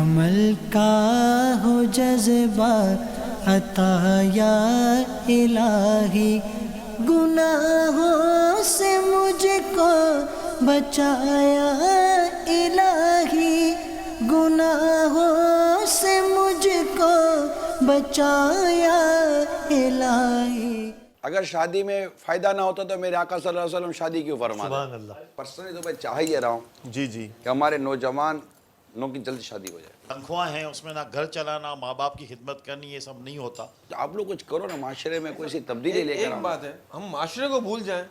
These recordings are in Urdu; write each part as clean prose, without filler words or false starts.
عمل کا ہو جذبہ عطا یا الہی، گناہوں سے مجھ کو بچایا الہی، گناہوں سے مجھ کو بچایا الہی۔ اگر شادی میں فائدہ نہ ہوتا تو میرے آقا صلی اللہ علیہ وسلم شادی کیوں فرماتے؟ سبحان اللہ۔ پرسنلی تو میں چاہ ہی رہا ہوں جی جی، کہ ہمارے نوجوانوں کی جلد شادی ہو جائے۔ تنخواہ ہیں اس میں، نہ گھر چلانا، ماں باپ کی خدمت کرنی، یہ سب نہیں ہوتا۔ آپ لوگ کچھ کرو نا، معاشرے میں کوئی سی تبدیلی لے کر ایک آؤ۔ بات ہے، ہم معاشرے کو بھول جائیں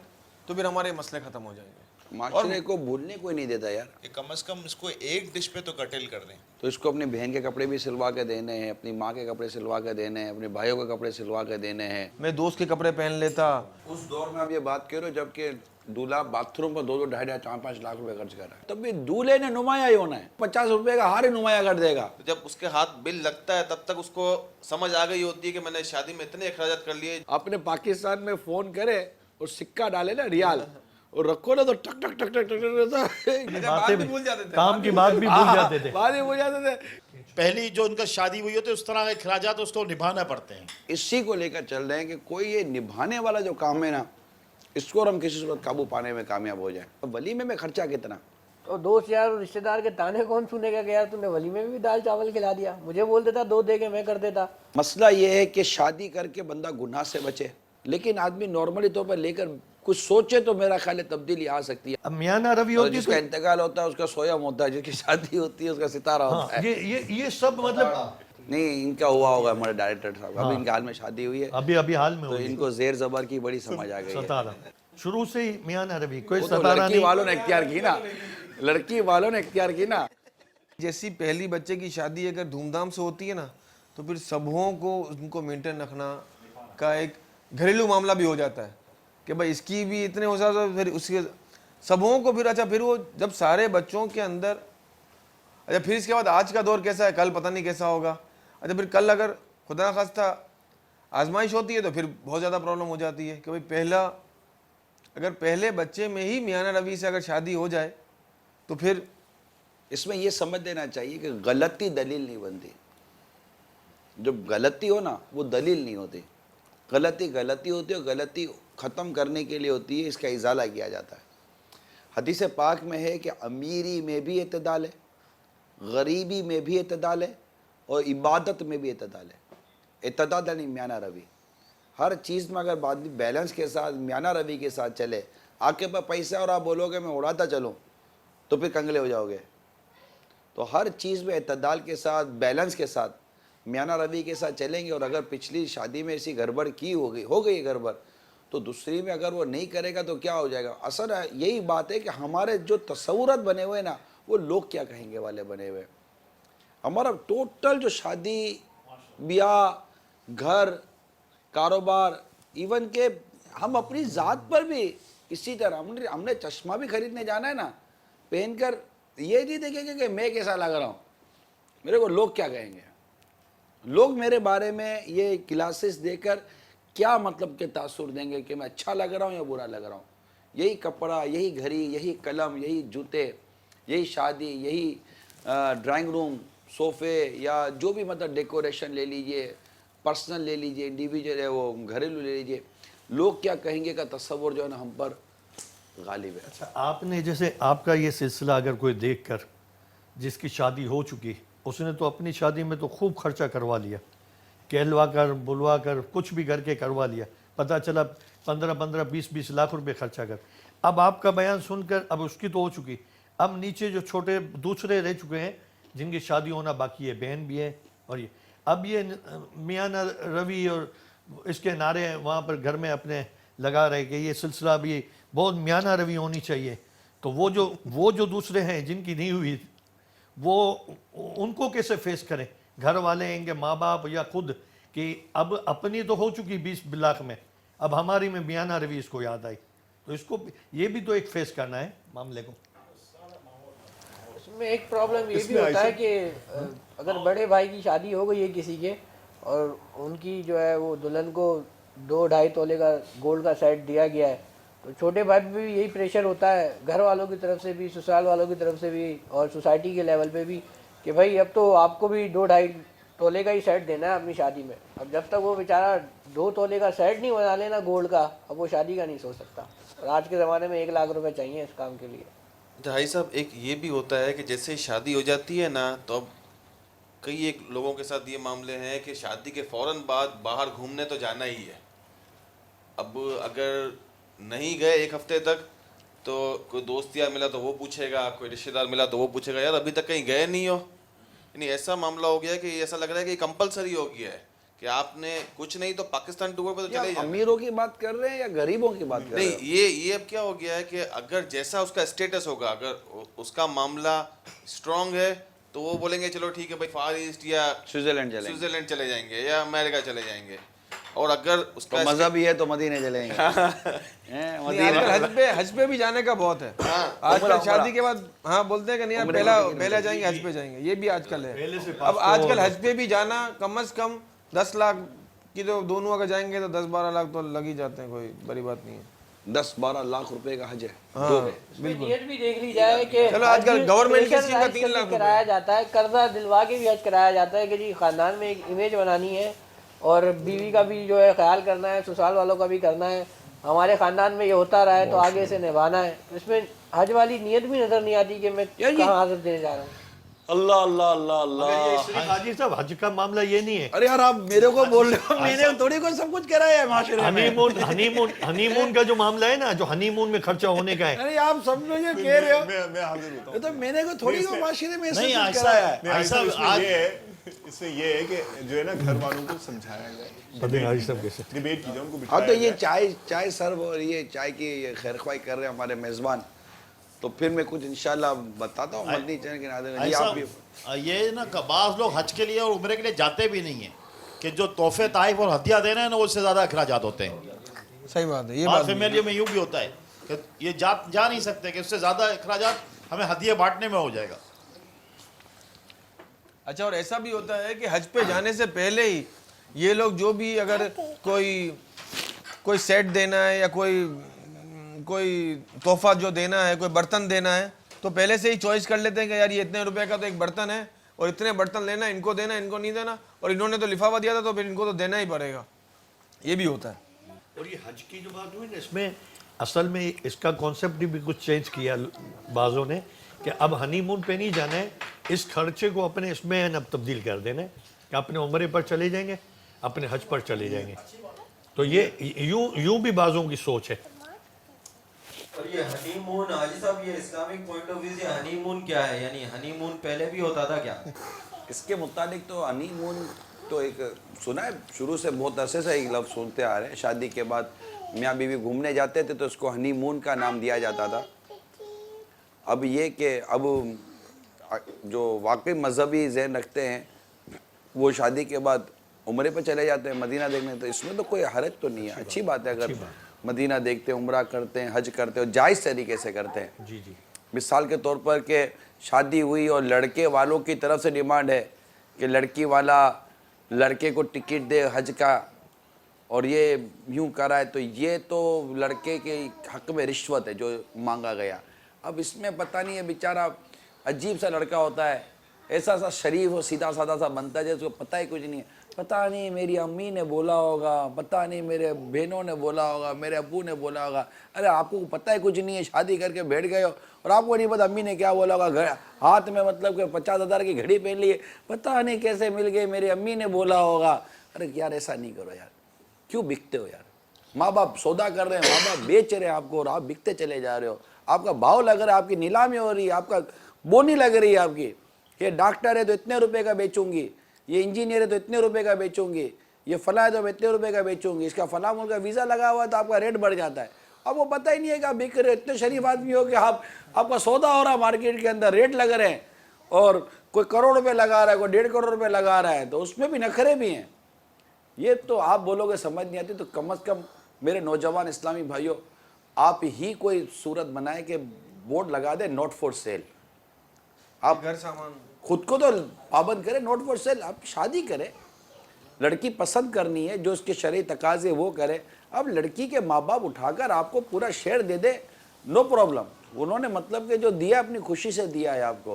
تو پھر ہمارے مسئلے ختم ہو جائیں گے۔ معاشرے کو بھولنے کوئی نہیں دیتا یار۔ کم از کم اس کو ایک ڈش پہ تو کٹل کر دیں۔ تو اس کو اپنی بہن کے کپڑے بھی سلوا کے دینے ہیں، اپنی ماں کے کپڑے سلوا کے دینے ہیں، اپنے بھائیوں کے کپڑے سلوا کے دینے ہیں۔ میں دوست کے کپڑے پہن لیتا۔ اس دور میں آپ یہ بات کہہ رہے ہو جب کہ دولہا باتھ روم پر 2-2, 2.5, 4-5 لاکھ روپے خرچ کر رہا ہے، تب بھی دولہے نے نمایاں ہی ہونا ہے۔ 50 روپے کا ہار ہی نمایاں کر دے گا۔ جب اس کے ہاتھ بل لگتا ہے تب تک اس کو سمجھ آ گئی ہوتی ہے کہ میں نے شادی میں اتنے اخراجات کر لیے۔ اپنے پاکستان میں فون کرے اور سکہ ڈالے نا ریال اور رکھو نا تو ٹک ٹک ٹک ٹک ٹک باتیں بھی کام کی بات بھی بھول جاتے تھے۔ بات ہی ہو جاتے تھے۔ پہلی جو ان کا شادی ہوئی ہوتی ہے اس طرح کے اخراجات اس کو نبھانا پڑتے ہیں۔ اسی کو لے کر چل رہے ہیں کہ کوئی یہ نبھانے والا جو کام ہے نا، اس کو ہم کسی صورت قابو پانے میں کامیاب ہو جائیں۔ ولیمے میں خرچہ کتنا؟ اور دوست یار رشتہ دار کے تانے کون سنے گا کہ یار تم نے ولیمے میں بھی دال چاول کھلا دیا، مجھے بول دیتا 2 دے کے میں کر دیتا۔ مسئلہ یہ ہے کہ شادی کر کے بندہ گناہ سے بچے، لیکن آدمی نارملی طور پر لے کر کچھ سوچے تو میرا خیال ہے تبدیلی آ سکتی ہے۔ اب میاں روی اور ہوتی جس کا انتقال ہوتا ہے اس کا سویم ہوتا ہے، جس کی شادی ہوتی ہے اس کا ستارہ ہوتا ہے۔ یہ سب مطلب نہیں، ان کا ہوا ہوگا ہمارے ڈائریکٹر صاحب، ابھی ان کے حال میں شادی ہوئی ہے ابھی حال میں تو ان کو زیر زبر کی بڑی سمجھ آ گئی ہے۔ ستارہ شروع سے ہی میاں روی کوئی وہ تو ستارہ لڑکی نہیں۔ والوں نے اختیار کی نا، لڑکی والوں نے اختیار کی نا۔ جیسی پہلی بچے کی شادی اگر دھوم دھام سے ہوتی ہے نا تو پھر سبھوں کو ان کو مینٹین رکھنا کا ایک گھریلو معاملہ بھی ہو جاتا ہے کہ بھائی اس کی بھی اتنے ہو جاتا ہے، پھر اس کے سبھوں کو پھر اچھا پھر وہ جب سارے بچوں کے اندر اچھا پھر اس کے بعد آج کا دور کیسا ہے، کل پتہ نہیں کیسا ہوگا۔ اچھا پھر کل اگر خدا نخواستہ آزمائش ہوتی ہے تو پھر بہت زیادہ پرابلم ہو جاتی ہے کہ بھائی اگر پہلے بچے میں ہی میاں روی سے اگر شادی ہو جائے تو پھر اس میں یہ سمجھ دینا چاہیے کہ غلطی دلیل نہیں بنتی۔ جب غلطی ہو نا وہ دلیل نہیں ہوتی، غلطی ہوتی ہے، غلطی ختم کرنے کے لیے ہوتی ہے، اس کا ازالہ کیا جاتا ہے۔ حدیث پاک میں ہے کہ امیری میں بھی اعتدال ہے، غریبی میں بھی اعتدال ہے، اور عبادت میں بھی اعتدال ہے۔ اعتدال یعنی میاں روی، ہر چیز میں اگر بات بیلنس کے ساتھ میاں روی کے ساتھ چلے۔ آپ کے پاس پیسہ اور آپ بولو گے میں اڑاتا چلوں تو پھر کنگلے ہو جاؤ گے۔ تو ہر چیز میں اعتدال کے ساتھ، بیلنس کے ساتھ میاں روی کے ساتھ چلیں گے۔ اور اگر پچھلی شادی میں ایسی گڑبڑ کی ہو گئی گڑبڑ، تو دوسری میں اگر وہ نہیں کرے گا تو کیا ہو جائے گا؟ اصل یہی بات ہے کہ ہمارے جو تصورات بنے ہوئے نا وہ لوگ کیا کہیں گے والے بنے ہوئے۔ ہمارا ٹوٹل جو شادی بیاہ، گھر، کاروبار، ایون کہ ہم اپنی ذات پر بھی اسی طرح ہم نے چشمہ بھی خریدنے جانا ہے نا، پہن کر یہ نہیں دیکھیں گے کہ میں کیسا لگ رہا ہوں، میرے کو لوگ کیا کہیں گے، لوگ میرے بارے میں یہ کلاسز دے کر کیا مطلب کے تاثر دیں گے کہ میں اچھا لگ رہا ہوں یا برا لگ رہا ہوں۔ یہی کپڑا، یہی گھڑی، یہی قلم، یہی جوتے، یہی شادی، یہی ڈرائنگ روم، صوفے، یا جو بھی مطلب ڈیکوریشن لے لیجئے، پرسنل لے لیجئے، انڈیویجول ہے وہ گھریلو لے لیجئے، لوگ کیا کہیں گے کا تصور جو ہے نا ہم پر غالب ہے۔ اچھا آپ نے جیسے آپ کا یہ سلسلہ اگر کوئی دیکھ کر جس کی شادی ہو چکی، اس نے تو اپنی شادی میں تو خوب خرچہ کروا لیا، کہلوا کر بلوا کر کچھ بھی کر کے کروا لیا، پتہ چلا 15 20 لاکھ روپے خرچہ کر۔ اب آپ کا بیان سن کر اب اس کی تو ہو چکی، اب نیچے جو چھوٹے دوسرے رہ چکے ہیں جن کی شادی ہونا باقی ہے، بہن بھی ہے، اور یہ اب یہ میاں روی اور اس کے نعرے وہاں پر گھر میں اپنے لگا رہے کہ یہ سلسلہ بھی بہت میاں روی ہونی چاہیے، تو وہ جو دوسرے ہیں جن کی نہیں ہوئی وہ ان کو کیسے فیس کریں؟ گھر والے ہیں کہ ماں باپ یا خود، کہ اب اپنی تو ہو چکی 20 لاکھ میں، اب ہماری میں میاں روی اس کو یاد آئی، تو اس کو یہ بھی تو ایک فیس کرنا ہے معاملے کو۔ اس میں ایک پرابلم یہ بھی ہوتا ہے کہ اگر بڑے بھائی کی شادی ہو گئی ہے کسی کے اور ان کی جو ہے وہ دلہن کو 2-2.5 تولے کا گولڈ کا سیٹ دیا گیا ہے، تو چھوٹے بھائی پہ بھی یہی پریشر ہوتا ہے گھر والوں کی طرف سے بھی، سسرال والوں کی طرف سے بھی، اور سوسائٹی کے لیول پہ بھی کہ بھائی اب تو آپ کو بھی 2-2.5 تولے کا ہی سیٹ دینا ہے اپنی شادی میں. اب جب تک وہ بیچارہ 2 تولے کا سیٹ نہیں بنا لینا گولڈ کا, اب وہ شادی کا نہیں سوچ سکتا. اور آج کے زمانے میں 1 لاکھ روپے چاہیے اس کام کے لیے. بھائی صاحب ایک یہ بھی ہوتا ہے کہ جیسے شادی ہو جاتی ہے نا, تو اب کئی ایک لوگوں کے ساتھ یہ معاملے ہیں کہ شادی کے فوراً بعد باہر گھومنے تو جانا ہی ہے. اب اگر نہیں گئے 1 ہفتے تک تو کوئی دوست یار ملا تو وہ پوچھے گا, کوئی رشتہ دار ملا تو وہ پوچھے گا یار ابھی تک کہیں گئے نہیں ہو. یعنی ایسا معاملہ ہو گیا کہ ایسا لگ رہا ہے کہ کمپلسری ہو گیا ہے کہ آپ نے کچھ نہیں تو پاکستان ٹور پہ تو چلے جائیں. امیروں کی بات کر رہے ہیں یا غریبوں کی بات کر رہے ہیں؟ نہیں یہ اب کیا ہو گیا ہے کہ اگر جیسا اس کا اسٹیٹس ہوگا, اگر اس کا معاملہ اسٹرانگ ہے تو وہ بولیں گے چلو ٹھیک ہے بھائی فار ایسٹ یا سوئٹزرلینڈ چلے جائیں گے یا امریکہ چلے جائیں گے. اور اگر اس کا مذہبی ہے تو مدینے چلیں گے. آج کل حج پہ بھی جانے کا بہت ہے. آج کل شادی کے بعد ہاں بولتے ہیں کہ نہیں پہلا جائیں گے حج پہ جائیں گے, یہ بھی آج کل ہے. اب آج کل حج پہ بھی جانا کم از کم 10 لاکھ کی, تو دونوں اگر جائیں گے تو 10-12 لاکھ تو لگ ہی جاتے ہیں, کوئی بڑی بات نہیں ہے. 10-12 لاکھ روپے کا حج ہے. نیت بھی دیکھ لی جائے کہ چلو آج کل گورنمنٹ کی اسکیم کا 3 لاکھ کرایا جاتا ہے, قرضہ دلوا کے بھی حج کرایا جاتا ہے کہ جی خاندان میں ایک امیج بنانی ہے اور بیوی کا بھی جو ہے خیال کرنا ہے, سسرال والوں کا بھی کرنا ہے. ہمارے خاندان میں یہ ہوتا رہا ہے تو آگے سے نبھانا ہے. اس میں حج والی نیت بھی نظر نہیں آتی کہ میں کہاں حاضر دینے جا رہا ہوں. اللہ اللہ اللہ اللہ. حاجی صاحب حج کا معاملہ یہ نہیں ہے. ارے یار آپ میرے کو بول رہے ہو, میں نے تھوڑی کو سب کچھ کرایا ہے معاشرے میں. ہنی مون کا جو معاملہ ہے نا, جو ہنی مون میں خرچہ ہونے کا ہے, ارے آپ سب لوگ یہ کہہ رہے ہو, میں حاضر ہوتا ہوں. تو میں نے کو تھوڑی کو معاشرے میں نہیں سب کچھ کرایا ہے. ایسا اس میں یہ ہے کہ جو ہے نا گھر والوں کو سمجھایا جائے, حاجی صاحب کیسے ڈیبیٹ کی جائے, ان کو ہاں تو بٹھایا یہ جائے. چائے سرو اور یہ چائے کی یہ خیر خواہی کر رہے ہیں ہمارے میزبان, تو پھر میں کچھ انشاءاللہ بتاتا ہوں مدنی چینل کے ناظرین. جی آپ بھی یہ نا بعض لوگ حج کے لیے اور عمرے کے لیے جاتے بھی نہیں ہیں کہ جو تحفے تحائف اور ہدیہ دینا ہے نا اس سے زیادہ اخراجات ہوتے ہیں. صحیح بات ہے. یہ بعض فیملیوں میں یوں بھی ہوتا ہے کہ یہ جا نہیں سکتے کہ اس سے زیادہ اخراجات ہمیں ہدیہ بانٹنے میں ہو جائے گا. اچھا, اور ایسا بھی ہوتا ہے کہ حج پہ جانے سے پہلے ہی یہ لوگ جو بھی اگر کوئی سیٹ دینا ہے یا کوئی تحفہ جو دینا ہے, کوئی برتن دینا ہے, تو پہلے سے ہی چوائس کر لیتے ہیں کہ یار یہ اتنے روپے کا تو ایک برتن ہے اور اتنے برتن لینا, ان کو دینا, ان کو نہیں دینا, اور انہوں نے تو لفافہ دیا تھا تو پھر ان کو تو دینا ہی پڑے گا. یہ بھی ہوتا ہے. اور یہ حج کی جو بات ہوئی نا, اس میں اصل میں اس کا کانسیپٹ بھی کچھ چینج کیا بعضوں نے کہ اب ہنی مون پہ نہیں جانا ہے, اس خرچے کو اپنے اس میں اب تبدیل کر دینا ہے کہ اپنے عمرے پر چلے جائیں گے, اپنے حج پر چلے جائیں گے. تو یہ یوں بھی بعضوں کی سوچ ہے. اور یہ ہنی مون حاجی صاحب, یہ اسلامک پوائنٹ آف ویو سے ہنی مون کیا ہے؟ یعنی ہنی مون پہلے بھی ہوتا تھا کیا؟ اس کے متعلق تو ہنی مون تو ایک سنا ہے, شروع سے بہت عرصے سے ایک لفظ سنتے آ رہے ہیں. شادی کے بعد میاں بیوی گھومنے جاتے تھے تو اس کو ہنی مون کا نام دیا جاتا تھا. اب یہ کہ اب جو واقعی مذہبی ذہن رکھتے ہیں وہ شادی کے بعد عمرے پہ چلے جاتے ہیں مدینہ دیکھنے, تو اس میں تو کوئی حرج تو نہیں ہے. اچھی بات ہے اگر مدینہ دیکھتے ہیں, عمرہ کرتے ہیں, حج کرتے ہیں اور جائز طریقے سے کرتے ہیں. جی جی. مثال کے طور پر کہ شادی ہوئی اور لڑکے والوں کی طرف سے ڈیمانڈ ہے کہ لڑکی والا لڑکے کو ٹکٹ دے حج کا اور یہ یوں کرائے, تو یہ تو لڑکے کے حق میں رشوت ہے جو مانگا گیا. اب اس میں پتہ نہیں ہے بیچارہ عجیب سا لڑکا ہوتا ہے, ایسا سا شریف اور سیدھا سادہ سا بنتا ہے جس کو پتہ ہی کچھ نہیں ہے. پتہ نہیں میری امی نے بولا ہوگا, پتہ نہیں میرے بہنوں نے بولا ہوگا, میرے ابو نے بولا ہوگا. ارے آپ کو پتہ ہی کچھ نہیں ہے, شادی کر کے بیٹھ گئے ہو اور آپ کو نہیں پتہ امی نے کیا بولا ہوگا. ہاتھ میں مطلب کہ 50,000 کی گھڑی پہن لی ہے, پتہ نہیں کیسے مل گئی, میری امی نے بولا ہوگا. ارے یار ایسا نہیں کرو یار, کیوں بکتے ہو یار؟ ماں باپ سودا کر رہے ہیں, ماں باپ بیچ رہے ہیں آپ کو اور آپ بکتے چلے جا رہے ہو. آپ کا بھاؤ لگ رہا ہے, آپ کی نیلامی ہو رہی ہے, آپ کا بونی لگ رہی ہے آپ کی. یہ ڈاکٹر ہے تو اتنے روپے کا بیچوں گی, یہ انجینئر ہے تو اتنے روپے کا بیچوں گی, یہ فلاں ہے تو میں اتنے روپے کا بیچوں گی, اس کا فلاں ملک کا ویزا لگا ہوا ہے تو آپ کا ریٹ بڑھ جاتا ہے. اب وہ پتہ ہی نہیں ہے کہ آپ بک رہے, اتنے شریف آدمی ہو کہ آپ کا سودا ہو رہا ہے مارکیٹ کے اندر, ریٹ لگ رہے ہیں اور کوئی کروڑ روپے لگا رہا ہے, کوئی 1.5 کروڑ روپے لگا رہا ہے, تو اس میں بھی نخرے بھی ہیں. یہ تو آپ بولو گے سمجھ نہیں آتی, تو کم از کم میرے نوجوان اسلامی بھائیوں آپ ہی کوئی صورت بنائیں کہ بورڈ لگا دے نوٹ فور سیل. آپ گھر سامان خود کو تو پابند کریں, نوٹ فور سیل. آپ شادی کریں, لڑکی پسند کرنی ہے, جو اس کے شرعی تقاضے وہ کرے. اب لڑکی کے ماں باپ اٹھا کر آپ کو پورا شیئر دے دے, نو پرابلم. انہوں نے مطلب کہ جو دیا اپنی خوشی سے دیا ہے آپ کو,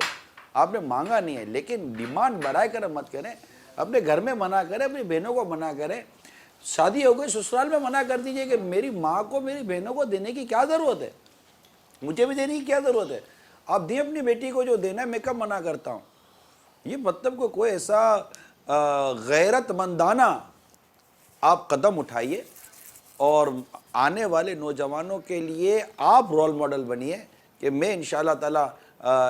آپ نے مانگا نہیں ہے، لیکن ڈیمانڈ بڑھائے کر مت کریں، اپنے گھر میں منع کریں، اپنی بہنوں کو منع کریں. شادی ہو گئی سسرال میں منع کر دیجئے کہ میری ماں کو میری بہنوں کو دینے کی کیا ضرورت ہے، مجھے بھی دینے کی کیا ضرورت ہے، آپ دیں اپنی بیٹی کو جو دینا ہے، میں کب منع کرتا ہوں. یہ مطلب کوئی ایسا غیرت مندانہ آپ قدم اٹھائیے اور آنے والے نوجوانوں کے لیے آپ رول ماڈل بنیے کہ میں انشاءاللہ تعالیٰ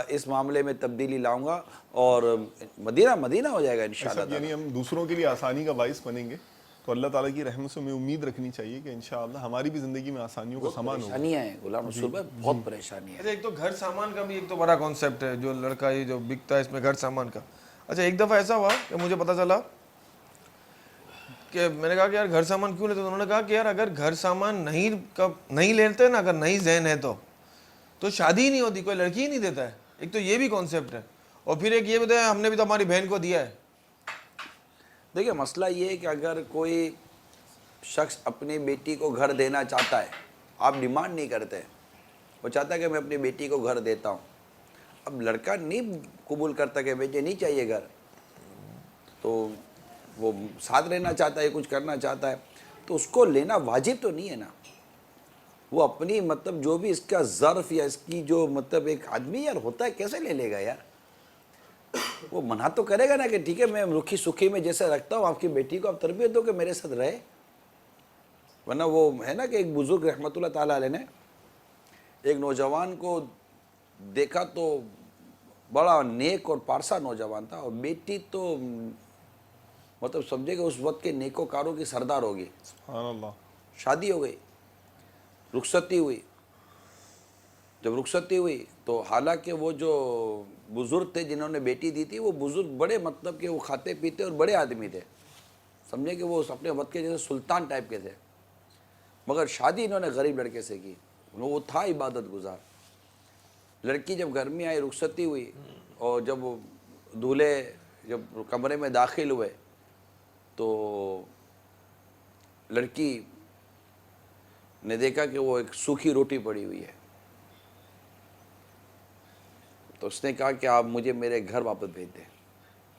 اس معاملے میں تبدیلی لاؤں گا اور مدینہ مدینہ ہو جائے گا انشاءاللہ تعالیٰ. یعنی ہم دوسروں کے لیے آسانی کا باعث بنیں گے تو اللہ تعالیٰ کی رحمت سے ہمیں امید رکھنی چاہیے کہ انشاءاللہ ہماری بھی زندگی میں آسانیوں کا سامان ہوگا. پریشانیاں ہیں غلام رسول بھائی، بہت پریشانی ہے. ایک تو گھر سامان کا بھی ایک تو بڑا کانسیپٹ ہے جو لڑکا یہ جو بکتا ہے اس میں گھر سامان کا. اچھا ایک دفعہ ایسا ہوا کہ مجھے پتا چلا کہ میں نے کہا کہ یار گھر سامان کیوں لیتے، انہوں نے کہا کہ یار اگر گھر سامان نہیں لیتے نا، اگر نہیں ذہن ہے تو شادی ہی نہیں ہوتی، کوئی لڑکی ہی نہیں دیتا ہے. ایک تو یہ بھی کانسیپٹ ہے، اور پھر ایک یہ بتایا ہم نے بھی تو ہماری بہن کو دیا ہے. دیکھیں مسئلہ یہ ہے کہ اگر کوئی شخص اپنی بیٹی کو گھر دینا چاہتا ہے، آپ ڈیمانڈ نہیں کرتے، وہ چاہتا ہے کہ میں اپنی بیٹی کو گھر دیتا ہوں. اب لڑکا نہیں قبول کرتا کہ مجھے نہیں چاہیے گھر، تو وہ ساتھ رہنا چاہتا ہے، کچھ کرنا چاہتا ہے، تو اس کو لینا واجب تو نہیں ہے نا. وہ اپنی مطلب جو بھی اس کا ظرف یا اس کی جو مطلب ایک آدمی یار ہوتا ہے کیسے لے لے گا یار. وہ منع تو کرے گا نا کہ ٹھیک ہے میں رکھی سکھی میں جیسے رکھتا ہوں آپ کی بیٹی کو آپ تربیت دو کہ میرے ساتھ رہے. ورنہ وہ ہے نا کہ ایک بزرگ رحمۃ اللہ تعالیٰ علیہ نے ایک نوجوان کو دیکھا تو بڑا نیک اور پارسا نوجوان تھا، اور بیٹی تو مطلب سمجھے کہ اس وقت کے نیکوکاروں کی سردار ہوگی. سبحان اللہ. شادی ہو گئی، رخصتی ہوئی. جب رخصتی ہوئی تو حالانکہ وہ جو بزرگ تھے جنہوں نے بیٹی دی تھی وہ بزرگ بڑے مطلب کہ وہ کھاتے پیتے اور بڑے آدمی تھے، سمجھے کہ وہ اپنے وقت کے جیسے سلطان ٹائپ کے تھے، مگر شادی انہوں نے غریب لڑکے سے کی. وہ تھا عبادت گزار. لڑکی جب گھر میں آئی، رخصتی ہوئی، اور جب وہ دولہے جب کمرے میں داخل ہوئے تو لڑکی نے دیکھا کہ وہ ایک سوکھی روٹی پڑی ہوئی ہے. تو اس نے کہا کہ آپ مجھے میرے گھر واپس بھیج دیں،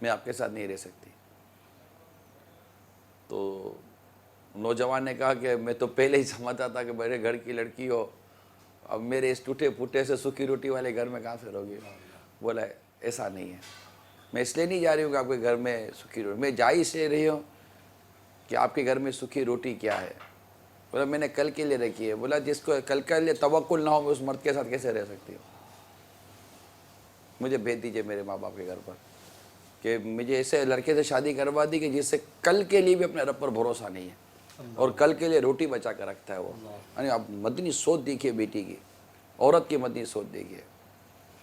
میں آپ کے ساتھ نہیں رہ سکتی. تو نوجوان نے کہا کہ میں تو پہلے ہی سمجھتا تھا کہ میرے گھر کی لڑکی ہو، اب میرے اس ٹوٹے پھوٹے سے سوکھی روٹی والے گھر میں کہاں سے رہو گی. بولا ایسا نہیں ہے، میں اس لیے نہیں جا رہی ہوں کہ آپ کے گھر میں سوکھی روٹی، میں جا ہی سے رہی ہوں کہ آپ کے گھر میں سوکھی روٹی کیا ہے. بولا میں نے کل کے لیے رکھی ہے. بولا جس کو کل کے لیے توقل نہ ہو میں اس مرد کے ساتھ کیسے رہ سکتی ہوں. مجھے بھیج دیجئے میرے ماں باپ کے گھر پر، کہ مجھے ایسے لڑکے سے شادی کروا دی کہ جس سے کل کے لیے بھی اپنے رب پر بھروسہ نہیں ہے اور کل کے لیے روٹی بچا کر رکھتا ہے. وہ یعنی آپ مدنی سوچ دیکھیے بیٹی کی، عورت کی مدنی سوچ دیکھیے.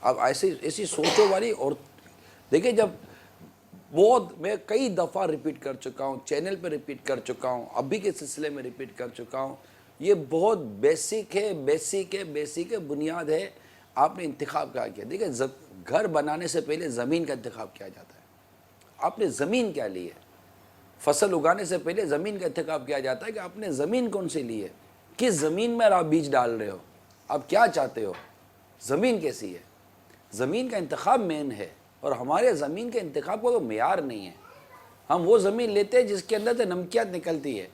آپ ایسی سوچوں والی. اور دیکھیں جب بہت میں کئی دفعہ ریپیٹ کر چکا ہوں، چینل پہ ریپیٹ کر چکا ہوں، ابھی کے سلسلے میں ریپیٹ کر چکا ہوں، یہ بہت بیسک ہے، بنیاد ہے. آپ نے انتخاب کیا کیا؟ دیکھیں گھر بنانے سے پہلے زمین کا انتخاب کیا جاتا ہے. آپ نے زمین کیا لی ہے؟ فصل اگانے سے پہلے زمین کا انتخاب کیا جاتا ہے کہ آپ نے زمین کون سی لی ہے، کس زمین میں آپ بیج ڈال رہے ہو، آپ کیا چاہتے ہو، زمین کیسی ہے. زمین کا انتخاب مین ہے. اور ہمارے زمین کے انتخاب کو تو معیار نہیں ہے. ہم وہ زمین لیتے ہیں جس کے اندر سے نمکیات نکلتی ہے،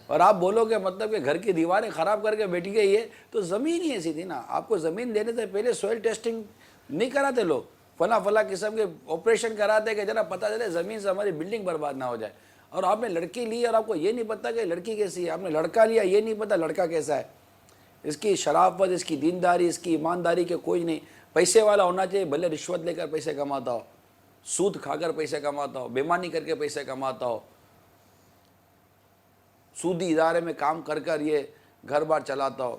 اور آپ بولو کہ مطلب کہ گھر کی دیواریں خراب کر کے بیٹھ گئی ہے، تو زمین ہی ایسی تھی نا. آپ کو زمین دینے سے پہلے سوئل ٹیسٹنگ نہیں کراتے لوگ، فلاں قسم کے آپریشن کراتے کہ ذرا پتہ چلے زمین سے ہماری بلڈنگ برباد نہ ہو جائے. اور آپ نے لڑکی لی اور آپ کو یہ نہیں پتہ کہ لڑکی کیسی ہے. آپ نے لڑکا لیا، یہ نہیں پتہ لڑکا کیسا ہے، اس کی شرافت، اس کی دینداری، اس کی ایمانداری کے کوئی نہیں. پیسے والا ہونا چاہیے، بھلے رشوت لے کر پیسے کماتا ہو، سود کھا کر پیسے کماتا ہو، بےمانی کر کے پیسے کماتا ہو، سودی ادارے میں کام کر کر یہ گھر بار چلاتا ہو.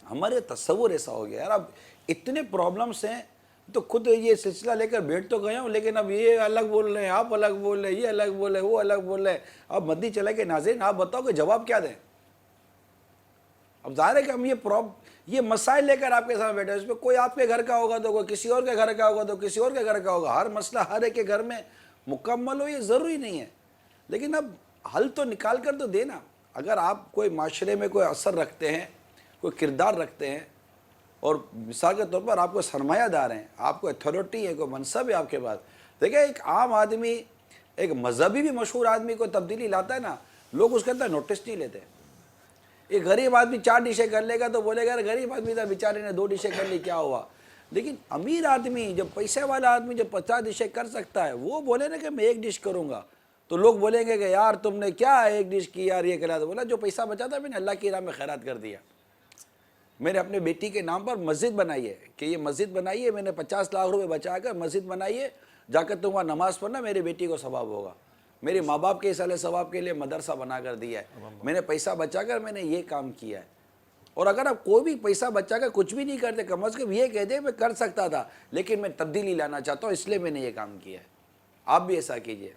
ہمارے تصور ایسا ہو گیا یار. اب اتنے پرابلمس ہیں، تو خود یہ سلسلہ لے کر بیٹھ تو گیا ہوں، لیکن اب یہ الگ بول رہے ہیں، آپ الگ بول رہے ہیں، یہ الگ بول رہے ہیں، وہ الگ بول رہے ہیں. اب مدنی چلا کے ناظرین آپ بتاؤ کہ جواب کیا دیں. اب ظاہر ہے کہ ہم یہ مسائل لے کر آپ کے سامنے بیٹھے ہیں. اس میں کوئی آپ کے گھر کا ہوگا تو کوئی کسی اور کے گھر کا ہوگا تو کسی اور کے گھر کا ہوگا. ہر مسئلہ ہر ایک کے گھر میں مکمل ہو یہ ضروری نہیں ہے، لیکن اب حل تو نکال کر تو دینا. اگر آپ کوئی معاشرے میں کوئی اثر رکھتے ہیں، کوئی کردار رکھتے ہیں، اور مثال کے طور پر آپ کو سرمایہ دار ہیں, آپ کو اتھارٹی ہے, کوئی منصب ہے آپ کے پاس. دیکھیں ایک عام آدمی, ایک مذہبی بھی مشہور آدمی کو تبدیلی لاتا ہے نا, لوگ اس کے اندر نوٹس نہیں لیتے. ایک غریب آدمی 4 ڈشیں کر لے گا تو بولے گا غریب آدمی تھا بیچارے نے 2 ڈشیں کر لی کیا ہوا. لیکن امیر آدمی, جب پیسے والا آدمی جب 50 ڈشیں کر سکتا ہے, وہ بولے نا کہ میں 1 ڈش کروں گا, تو لوگ بولیں گے کہ یار تم نے کیا 1 ڈش کی یار, یہ کرا. تو بولا جو پیسہ بچا تھا میں نے اللہ کی راہ میں خیرات کر دیا. میں نے اپنے بیٹی کے نام پر مسجد بنائی ہے کہ یہ مسجد بنائی ہے, میں نے 50 لاکھ روپے بچا کر مسجد بنائی ہے, جا کر تم وہاں نماز پڑھنا, میری بیٹی کو ثواب ہوگا. میرے ماں باپ کے اصل ثواب کے لیے مدرسہ بنا کر دیا ہے. میں نے پیسہ بچا کر میں نے یہ کام کیا ہے. اور اگر آپ کوئی بھی پیسہ بچا کر کچھ بھی نہیں کرتے, کم از کم یہ کہہ دیں میں کر سکتا تھا لیکن میں تبدیلی لانا چاہتا ہوں اس لیے میں نے یہ کام کیا ہے. آپ بھی ایسا کیجئے.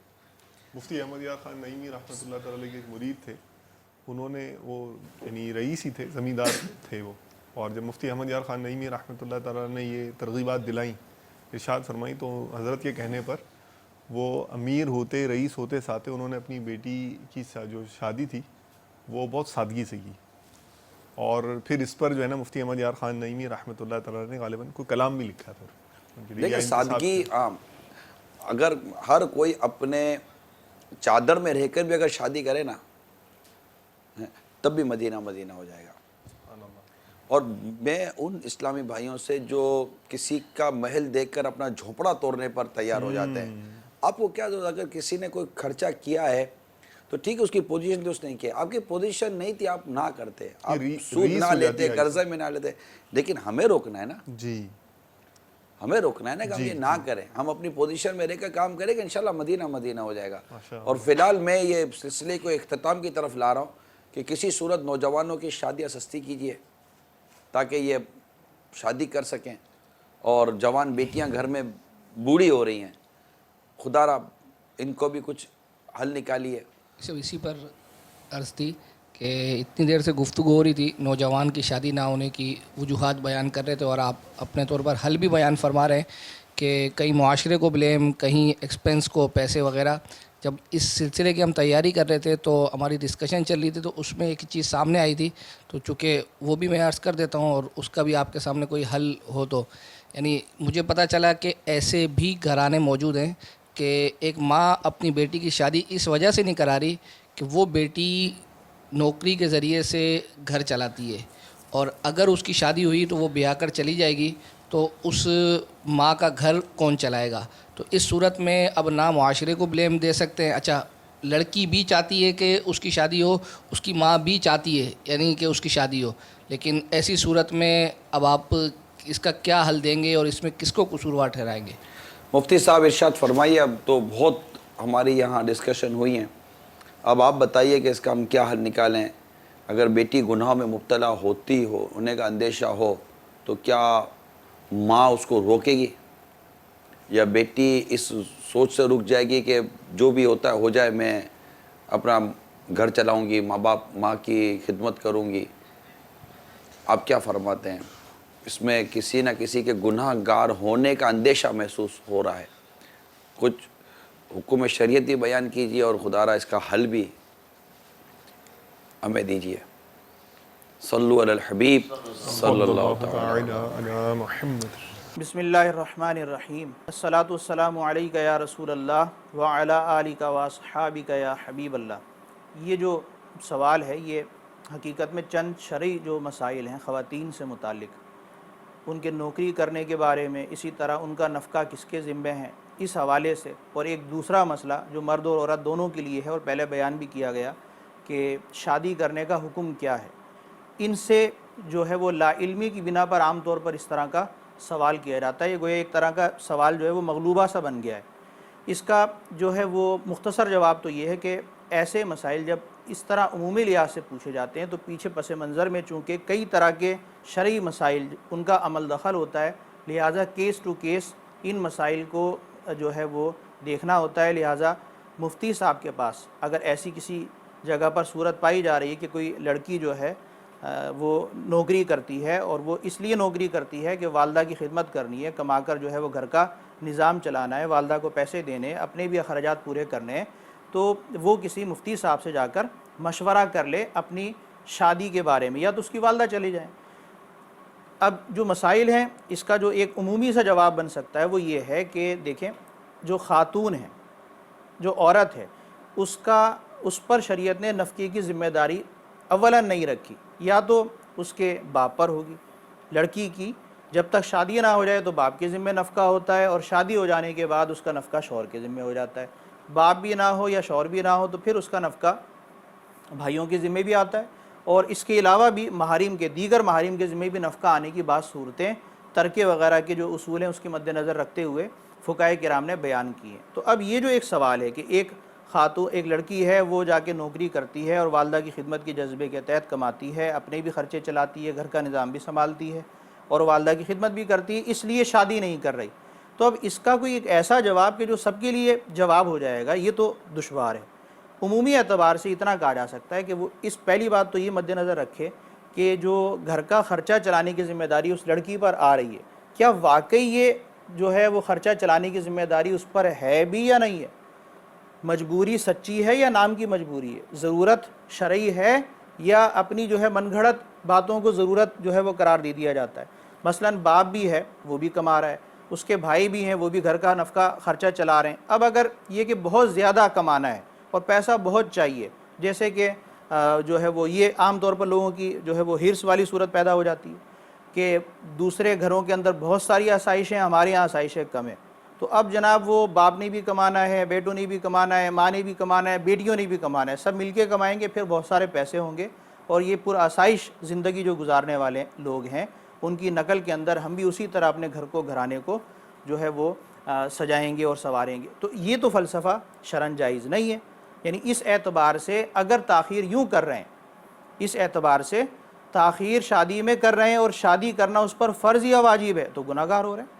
مفتی احمد یار خان نعیمی رحمۃ اللہ تعالی علیہ کے ایک مرید تھے, انہوں نے وہ یعنی رئیس ہی تھے, زمیندار تھے وہ, اور جب مفتی احمد یار خان نعیمی رحمۃ اللہ تعالی نے یہ ترغیبات دلائیں, ارشاد فرمائی, تو حضرت کے کہنے پر وہ امیر ہوتے, رئیس ہوتے ساتھ انہوں نے اپنی بیٹی کی جو شادی تھی وہ بہت سادگی سے کی. اور پھر اس پر جو ہے نا مفتی احمد یار خان نعیمی رحمۃ اللہ تعالی نے غالباً کوئی کلام بھی لکھا تھا. دیکھیں سادگی عام, اگر ہر کوئی اپنے چادر میں رہ کر بھی اگر شادی کرے نا تب بھی مدینہ مدینہ ہو جائے گا. اور میں ان اسلامی بھائیوں سے جو کسی کا محل دیکھ کر اپنا جھونپڑا توڑنے پر تیار ہو جاتے ہیں, آپ کو کیا ضرورت, اگر کسی نے کوئی خرچہ کیا ہے تو ٹھیک ہے, اس کی پوزیشن تھی اس نے کیا, آپ کی پوزیشن نہیں تھی آپ نہ کرتے, آپ سود نہ لیتے, قرضے میں نہ لیتے. لیکن ہمیں روکنا ہے نا, جی ہمیں روکنا ہے نا کہ ہم یہ نہ کریں, ہم اپنی پوزیشن میں رہ کر کام کریں کہ انشاءاللہ مدینہ مدینہ ہو جائے گا. اور فی الحال میں یہ سلسلے کو اختتام کی طرف لا رہا ہوں کہ کسی صورت نوجوانوں کی شادیاں سستی کیجیے تاکہ یہ شادی کر سکیں, اور جوان بیٹیاں گھر میں بوڑھی ہو رہی ہیں, خدا را ان کو بھی کچھ حل نکالیے. اسی پر عرض تھی کہ اتنی دیر سے گفتگو ہو رہی تھی, نوجوان کی شادی نہ ہونے کی وجوہات بیان کر رہے تھے, اور آپ اپنے طور پر حل بھی بیان فرما رہے ہیں کہ کہیں معاشرے کو بلیم, کہیں ایکسپنس کو, پیسے وغیرہ. جب اس سلسلے کی ہم تیاری کر رہے تھے تو ہماری ڈسکشن چل رہی تھی, تو اس میں ایک چیز سامنے آئی تھی, تو چونکہ وہ بھی میں عرض کر دیتا ہوں اور اس کا بھی آپ کے سامنے کوئی حل ہو تو. یعنی مجھے پتہ چلا کہ ایسے بھی گھرانے موجود ہیں کہ ایک ماں اپنی بیٹی کی شادی اس وجہ سے نہیں کرا رہی کہ وہ بیٹی نوکری کے ذریعے سے گھر چلاتی ہے, اور اگر اس کی شادی ہوئی تو وہ بیاہ کر چلی جائے گی تو اس ماں کا گھر کون چلائے گا. تو اس صورت میں اب نہ معاشرے کو بلیم دے سکتے ہیں. اچھا لڑکی بھی چاہتی ہے کہ اس کی شادی ہو, اس کی ماں بھی چاہتی ہے یعنی کہ اس کی شادی ہو, لیکن ایسی صورت میں اب آپ اس کا کیا حل دیں گے اور اس میں کس کو قصوروار ٹھہرائیں گے؟ مفتی صاحب ارشاد فرمائیے. اب تو بہت ہماری یہاں ڈسکشن ہوئی ہیں, اب آپ بتائیے کہ اس کا ہم کیا حل نکالیں. اگر بیٹی گناہوں میں مبتلا ہوتی ہو, ہونے کا اندیشہ ہو, تو کیا ماں اس کو روکے گی, یا بیٹی اس سوچ سے رک جائے گی کہ جو بھی ہوتا ہے ہو جائے, میں اپنا گھر چلاؤں گی, ماں باپ ماں کی خدمت کروں گی. آپ کیا فرماتے ہیں؟ اس میں کسی نہ کسی کے گناہ گار ہونے کا اندیشہ محسوس ہو رہا ہے, کچھ حکم شریعتی بیان کیجیے اور خدا را اس کا حل بھی ہمیں دیجیے. صلو علی الحبیب صلی اللہ تعالی علی محمد. بسم اللہ الرحمن الرحیم. الصلاۃ والسلام علیک یا رسول اللہ وعلی آلک واصحابک یا حبیب اللہ. یہ جو سوال ہے یہ حقیقت میں چند شرعی جو مسائل ہیں خواتین سے متعلق, ان کے نوکری کرنے کے بارے میں, اسی طرح ان کا نفقہ کس کے ذمے ہیں, اس حوالے سے, اور ایک دوسرا مسئلہ جو مرد اور عورت دونوں کے لیے ہے اور پہلے بیان بھی کیا گیا کہ شادی کرنے کا حکم کیا ہے, ان سے جو ہے وہ لا علمی کی بنا پر عام طور پر اس طرح کا سوال کیا جاتا ہے. یہ گویا ایک طرح کا سوال جو ہے وہ مغلوبہ سا بن گیا ہے. اس کا جو ہے وہ مختصر جواب تو یہ ہے کہ ایسے مسائل جب اس طرح عمومی لحاظ سے پوچھے جاتے ہیں تو پیچھے پس منظر میں چونکہ کئی طرح کے شرعی مسائل ان کا عمل دخل ہوتا ہے, لہٰذا کیس ٹو کیس ان مسائل کو جو ہے وہ دیکھنا ہوتا ہے. لہٰذا مفتی صاحب کے پاس اگر ایسی کسی جگہ پر صورت پائی جا رہی ہے کہ کوئی لڑکی جو ہے وہ نوکری کرتی ہے, اور وہ اس لیے نوکری کرتی ہے کہ والدہ کی خدمت کرنی ہے, کما کر جو ہے وہ گھر کا نظام چلانا ہے, والدہ کو پیسے دینے, اپنے بھی اخراجات پورے کرنے ہیں, تو وہ کسی مفتی صاحب سے جا کر مشورہ کر لے اپنی شادی کے بارے میں, یا تو اس کی والدہ چلی جائیں. اب جو مسائل ہیں اس کا جو ایک عمومی سا جواب بن سکتا ہے وہ یہ ہے کہ دیکھیں جو خاتون ہے، جو عورت ہے، اس پر شریعت نے نفقے کی ذمہ داری اولاً نہیں رکھی، یا تو اس کے باپ پر ہوگی. لڑکی کی جب تک شادی نہ ہو جائے تو باپ کے ذمہ نفقہ ہوتا ہے، اور شادی ہو جانے کے بعد اس کا نفقہ شوہر کے ذمہ ہو جاتا ہے. باپ بھی نہ ہو یا شوہر بھی نہ ہو تو پھر اس کا نفقہ بھائیوں کے ذمہ بھی آتا ہے. اور اس کے علاوہ بھی دیگر محارم کے ذمہ بھی نفقہ آنے کی بعض صورتیں ترکے وغیرہ کے جو اصول ہیں اس کے مد نظر رکھتے ہوئے فقہائے کرام نے بیان کی ہیں. تو اب یہ جو ایک سوال ہے کہ ایک لڑکی ہے وہ جا کے نوکری کرتی ہے اور والدہ کی خدمت کے جذبے کے تحت کماتی ہے، اپنے بھی خرچے چلاتی ہے، گھر کا نظام بھی سنبھالتی ہے اور والدہ کی خدمت بھی کرتی ہے، اس لیے شادی نہیں کر رہی. تو اب اس کا کوئی ایک ایسا جواب کہ جو سب کے لیے جواب ہو جائے گا، یہ تو دشوار ہے. عمومی اعتبار سے اتنا کہا جا سکتا ہے کہ وہ اس پہلی بات تو یہ مد نظر رکھے کہ جو گھر کا خرچہ چلانے کی ذمہ داری اس لڑکی پر آ رہی ہے، کیا واقعی یہ جو ہے وہ خرچہ چلانے کی ذمہ داری اس پر ہے بھی یا نہیں ہے؟ مجبوری سچی ہے یا نام کی مجبوری ہے؟ ضرورت شرعی ہے یا اپنی جو ہے من گھڑت باتوں کو ضرورت جو ہے وہ قرار دے دیا جاتا ہے؟ مثلاً باپ بھی ہے، وہ بھی کما رہا ہے، اس کے بھائی بھی ہیں، وہ بھی گھر کا نفقہ خرچہ چلا رہے ہیں. اب اگر یہ کہ بہت زیادہ کمانا ہے اور پیسہ بہت چاہیے، جیسے کہ جو ہے وہ یہ عام طور پر لوگوں کی جو ہے وہ ہرس والی صورت پیدا ہو جاتی ہے کہ دوسرے گھروں کے اندر بہت ساری آسائشیں، ہمارے یہاں آسائشیں کم ہیں. تو اب جناب وہ باپ نے بھی کمانا ہے، بیٹوں نے بھی کمانا ہے، ماں نے بھی کمانا ہے، بیٹیوں نے بھی کمانا ہے، سب مل کے کمائیں گے، پھر بہت سارے پیسے ہوں گے اور یہ پر آسائش زندگی جو گزارنے والے لوگ ہیں ان کی نقل کے اندر ہم بھی اسی طرح اپنے گھرانے کو جو ہے وہ سجائیں گے اور سنواریں گے. تو یہ تو فلسفہ شرعاً جائز نہیں ہے. یعنی اس اعتبار سے اگر تاخیر یوں کر رہے ہیں، اس اعتبار سے تاخیر شادی میں کر رہے ہیں اور شادی کرنا اس پر فرض یا واجب ہے تو گناہ گار ہو رہے ہیں.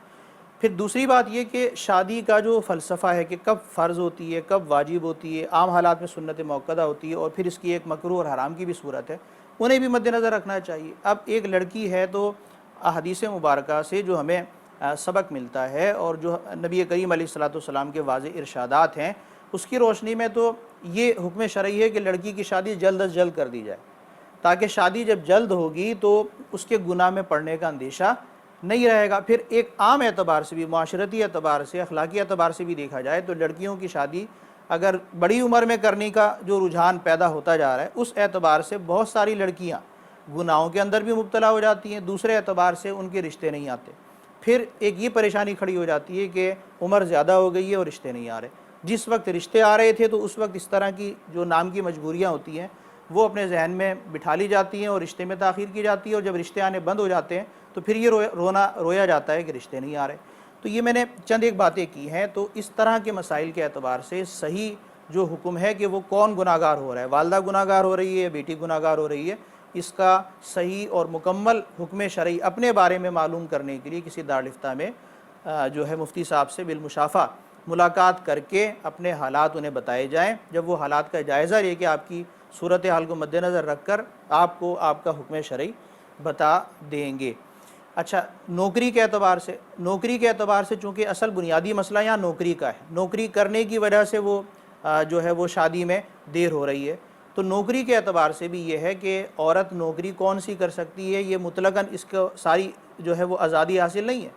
پھر دوسری بات یہ کہ شادی کا جو فلسفہ ہے کہ کب فرض ہوتی ہے، کب واجب ہوتی ہے، عام حالات میں سنت موقدہ ہوتی ہے اور پھر اس کی ایک مکروہ اور حرام کی بھی صورت ہے، انہیں بھی مد نظر رکھنا چاہیے. اب ایک لڑکی ہے تو احادیث مبارکہ سے جو ہمیں سبق ملتا ہے اور جو نبی کریم علیہ الصلوۃ والسلام کے واضح ارشادات ہیں اس کی روشنی میں تو یہ حکم شرعی ہے کہ لڑکی کی شادی جلد از جلد کر دی جائے، تاکہ شادی جب جلد ہوگی تو اس کے گناہ میں پڑنے کا اندیشہ نہیں رہے گا. پھر ایک عام اعتبار سے بھی، معاشرتی اعتبار سے، اخلاقی اعتبار سے بھی دیکھا جائے تو لڑکیوں کی شادی اگر بڑی عمر میں کرنے کا جو رجحان پیدا ہوتا جا رہا ہے اس اعتبار سے بہت ساری لڑکیاں گناہوں کے اندر بھی مبتلا ہو جاتی ہیں، دوسرے اعتبار سے ان کے رشتے نہیں آتے. پھر ایک یہ پریشانی کھڑی ہو جاتی ہے کہ عمر زیادہ ہو گئی ہے اور رشتے نہیں آ رہے. جس وقت رشتے آ رہے تھے تو اس وقت اس طرح کی جو نام کی مجبوریاں ہوتی ہیں وہ اپنے ذہن میں بٹھا لی جاتی ہیں اور رشتے میں تاخیر کی جاتی ہے، اور جب رشتے آنے بند ہو جاتے ہیں تو پھر یہ رویا جاتا ہے کہ رشتے نہیں آ رہے. تو یہ میں نے چند ایک باتیں کی ہیں. تو اس طرح کے مسائل کے اعتبار سے صحیح جو حکم ہے کہ وہ کون گناہ گار ہو رہا ہے، والدہ گناہ گار ہو رہی ہے، بیٹی گناہ گار ہو رہی ہے، اس کا صحیح اور مکمل حکم شرعی اپنے بارے میں معلوم کرنے کے لیے کسی دارالفتہ میں جو ہے مفتی صاحب سے بالمشافہ ملاقات کر کے اپنے حالات انہیں بتائے جائیں. جب وہ حالات کا جائزہ لے کے آپ کی صورتحال کو مد نظر رکھ کر آپ کو آپ کا حکم شرعی بتا دیں گے. اچھا، نوکری کے اعتبار سے چونکہ اصل بنیادی مسئلہ یہاں نوکری کا ہے، نوکری کرنے کی وجہ سے وہ جو ہے وہ شادی میں دیر ہو رہی ہے. تو نوکری کے اعتبار سے بھی یہ ہے کہ عورت نوکری کون سی کر سکتی ہے، یہ مطلقاً اس کو ساری جو ہے وہ آزادی حاصل نہیں ہے.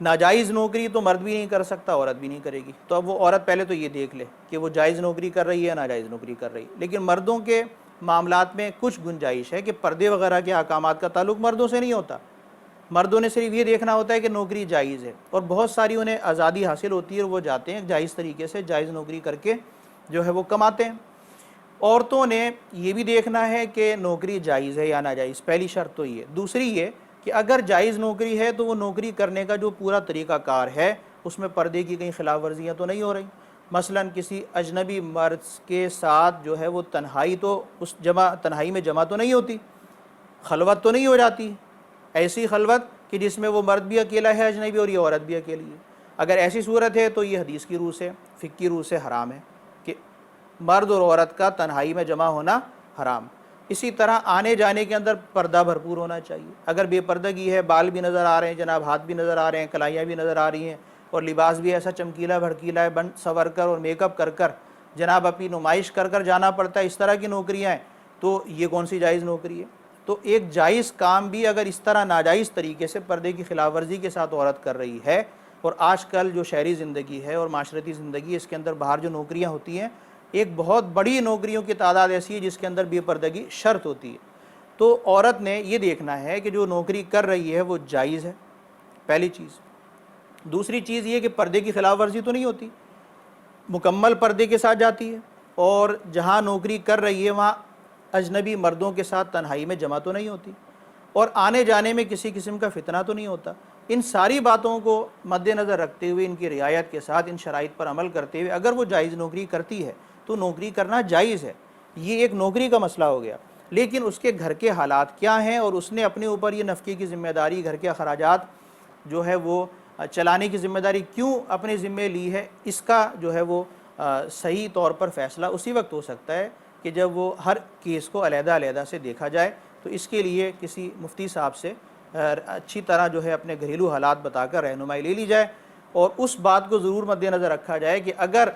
ناجائز نوکری تو مرد بھی نہیں کر سکتا، عورت بھی نہیں کرے گی. تو اب وہ عورت پہلے تو یہ دیکھ لے کہ وہ جائز نوکری کر رہی ہے، ناجائز نوکری کر رہی ہے. لیکن مردوں کے معاملات میں کچھ گنجائش ہے کہ پردے وغیرہ کے احکامات کا تعلق مردوں سے نہیں ہوتا. مردوں نے صرف یہ دیکھنا ہوتا ہے کہ نوکری جائز ہے، اور بہت ساری انہیں آزادی حاصل ہوتی ہے اور وہ جاتے ہیں جائز طریقے سے جائز نوکری کر کے جو ہے وہ کماتے ہیں. عورتوں نے یہ بھی دیکھنا ہے کہ نوکری جائز ہے یا ناجائز، پہلی شرط تو یہ. دوسری یہ کہ اگر جائز نوکری ہے تو وہ نوکری کرنے کا جو پورا طریقہ کار ہے اس میں پردے کی کہیں خلاف ورزیاں تو نہیں ہو رہی. مثلاً کسی اجنبی مرد کے ساتھ جو ہے وہ تنہائی میں جمع تو نہیں ہوتی، خلوت تو نہیں ہو جاتی، ایسی خلوت کہ جس میں وہ مرد بھی اکیلا ہے اجنبی اور یہ عورت بھی اکیلی ہے. اگر ایسی صورت ہے تو یہ حدیث کی روح سے، فقہ کی روح سے حرام ہے کہ مرد اور عورت کا تنہائی میں جمع ہونا حرام. اسی طرح آنے جانے کے اندر پردہ بھرپور ہونا چاہیے. اگر بے پردگی ہے، بال بھی نظر آ رہے ہیں جناب، ہاتھ بھی نظر آ رہے ہیں، کلائیاں بھی نظر آ رہی ہیں، اور لباس بھی ایسا چمکیلا بھڑکیلا ہے، بن سنور کر اور میک اپ کر کر جناب اپنی نمائش کر کر جانا پڑتا ہے، اس طرح کی نوکریاں ہیں، تو یہ کون سی جائز نوکری ہے؟ تو ایک جائز کام بھی اگر اس طرح ناجائز طریقے سے پردے کی خلاف ورزی کے ساتھ عورت کر رہی ہے، اور آج کل جو شہری زندگی ہے اور معاشرتی زندگی ہے، اس کے اندر باہر جو نوکریاں ہوتی ہیں، ایک بہت بڑی نوکریوں کی تعداد ایسی ہے جس کے اندر بے پردگی شرط ہوتی ہے. تو عورت نے یہ دیکھنا ہے کہ جو نوکری کر رہی ہے وہ جائز ہے، پہلی چیز. دوسری چیز یہ کہ پردے کی خلاف ورزی تو نہیں ہوتی، مکمل پردے کے ساتھ جاتی ہے، اور جہاں نوکری کر رہی ہے وہاں اجنبی مردوں کے ساتھ تنہائی میں جمع تو نہیں ہوتی، اور آنے جانے میں کسی قسم کا فتنہ تو نہیں ہوتا. ان ساری باتوں کو مد نظر رکھتے ہوئے، ان کی رعایت کے ساتھ، ان شرائط پر عمل کرتے ہوئے اگر وہ جائز نوکری کرتی ہے تو نوکری کرنا جائز ہے. یہ ایک نوکری کا مسئلہ ہو گیا. لیکن اس کے گھر کے حالات کیا ہیں، اور اس نے اپنے اوپر یہ نفقے کی ذمہ داری، گھر کے اخراجات جو ہے وہ چلانے کی ذمہ داری کیوں اپنے ذمہ لی ہے، اس کا جو ہے وہ صحیح طور پر فیصلہ اسی وقت ہو سکتا ہے کہ جب وہ ہر کیس کو علیحدہ علیحدہ سے دیکھا جائے. تو اس کے لیے کسی مفتی صاحب سے اچھی طرح جو ہے اپنے گھریلو حالات بتا کر رہنمائی لے لی جائے، اور اس بات کو ضرور مد نظر رکھا جائے کہ اگر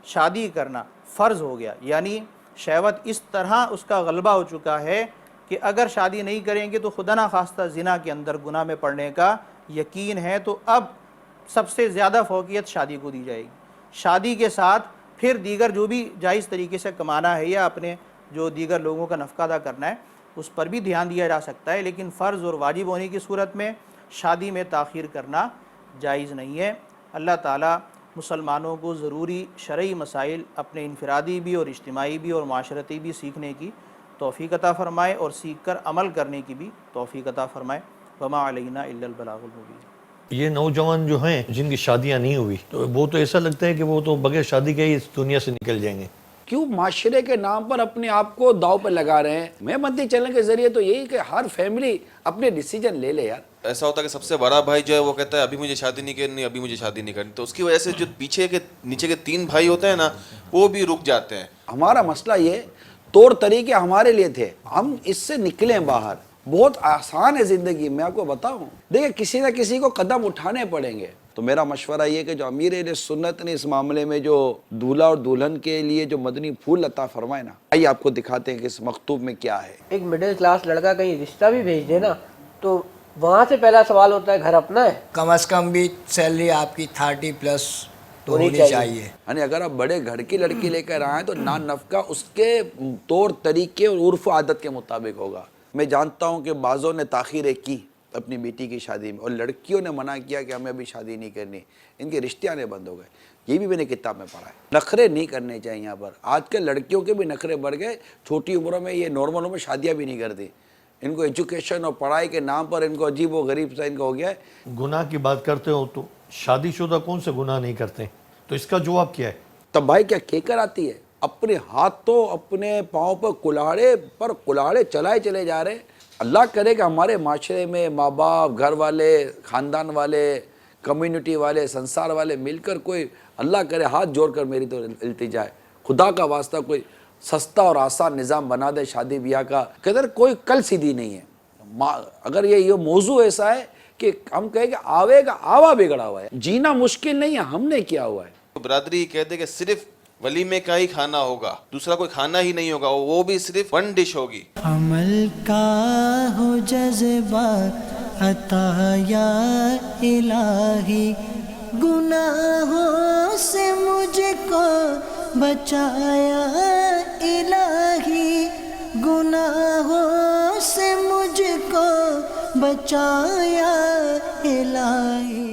شادی کرنا فرض ہو گیا، یعنی شہوت اس طرح اس کا غلبہ ہو چکا ہے کہ اگر شادی نہیں کریں گے تو خدا نخواستہ زنا کے اندر گناہ میں پڑنے کا یقین ہے، تو اب سب سے زیادہ فوقیت شادی کو دی جائے گی. شادی کے ساتھ پھر دیگر جو بھی جائز طریقے سے کمانا ہے یا اپنے جو دیگر لوگوں کا نفقہ ادا کرنا ہے اس پر بھی دھیان دیا جا سکتا ہے، لیکن فرض اور واجب ہونے کی صورت میں شادی میں تاخیر کرنا جائز نہیں ہے. اللہ تعالیٰ مسلمانوں کو ضروری شرعی مسائل اپنے انفرادی بھی اور اجتماعی بھی اور معاشرتی بھی سیکھنے کی توفیق عطا فرمائے، اور سیکھ کر عمل کرنے کی بھی توفیق عطا فرمائے. وما علینا الا البلاغ المبین. یہ نوجوان جو ہیں جن کی شادیاں نہیں ہوئی، تو وہ تو ایسا لگتا ہے کہ وہ تو بغیر شادی کے ہی اس دنیا سے نکل جائیں گے. کیوں معاشرے کے نام پر اپنے آپ کو داؤ پہ لگا رہے ہیں؟ میں مدنی چینل کے ذریعے تو یہی کہ ہر فیملی اپنے ڈیسیجن لے لے یار. ایسا ہوتا ہے کہ سب سے بڑا بھائی جو ہے وہ کہتا ہے ابھی مجھے شادی نہیں کرنی، ابھی مجھے شادی نہیں کرنی، تو اس کی وجہ سے جو پیچھے کے نیچے کے 3 بھائی ہوتے ہیں نا وہ بھی رک جاتے ہیں. ہمارا مسئلہ یہ طور طریقے ہمارے لیے تھے، ہم اس سے نکلیں باہر. بہت آسان ہے زندگی، میں آپ کو بتاؤں. دیکھیں کسی نہ کسی کو قدم اٹھانے پڑیں گے. تو میرا مشورہ یہ کہ جو امیر اہل سنت نے اس معاملے میں جو دولہا اور دلہن کے لیے جو مدنی پھول عطا فرمائے نا، آئیے آپ کو دکھاتے ہیں کہ اس مکتوب میں کیا ہے. ایک مڈل کلاس لڑکا کہیں رشتہ بھی بھیج دے نا تو وہاں سے پہلا سوال ہوتا ہے گھر اپنا ہے؟ کم از کم بھی سیلری آپ کی 30+ تو ہونی چاہیے. یعنی اگر آپ بڑے گھر کی لڑکی لے کر آئیں تو نان نفقہ اس کے طور طریقے اور عرف و عادت کے مطابق ہوگا. میں جانتا ہوں کہ بعضوں نے تاخیریں کی اپنی بیٹی کی شادی میں، اور لڑکیوں نے منع کیا کہ ہمیں ابھی شادی نہیں کرنی، ان کے رشتے آنے بند ہو گئے. یہ بھی میں نے کتاب میں پڑھا ہے. نخرے نہیں کرنے چاہیے یہاں پر. آج کل لڑکیوں کے بھی نخرے بڑھ گئے، چھوٹی عمروں میں یہ نارمل میں شادیاں بھی نہیں کرتی. ان کو ایجوکیشن اور پڑھائی کے نام پر ان کو عجیب و غریب سا ان کا ہو گیا ہے. گناہ کی بات کرتے ہو تو شادی شدہ کون سے گناہ نہیں کرتے؟ تو اس کا جواب کیا ہے؟ تب بھائی کیا کھیکر آتی ہے؟ اپنے ہاتھوں اپنے پاؤں پر کلاڑے چلائے چلے جا رہے ہیں. اللہ کرے کہ ہمارے معاشرے میں ماں باپ، گھر والے، خاندان والے، کمیونٹی والے، سنسار والے مل کر کوئی، اللہ کرے ہاتھ جوڑ کر میری تو التجا ہے، خدا کا واسطہ کوئی سستا اور آسان نظام بنا دے شادی بیاہ کا. کہ کوئی کل سیدھی نہیں ہے. اگر یہ موضوع ایسا ہے کہ ہم کہیں کہ آوے کا آوا بگڑا ہوا ہے، جینا مشکل نہیں ہے، ہم نے کیا ہوا ہے. برادری کہتے کہ صرف ولیمے کا ہی کھانا ہوگا، دوسرا کوئی کھانا ہی نہیں ہوگا، وہ بھی صرف 1 ڈش ہوگی. عمل کا ہو جذبہ عطا یا الہی، گناہوں سے مجھ کو بچایا الہی، گناہوں سے مجھ کو بچایا الہی.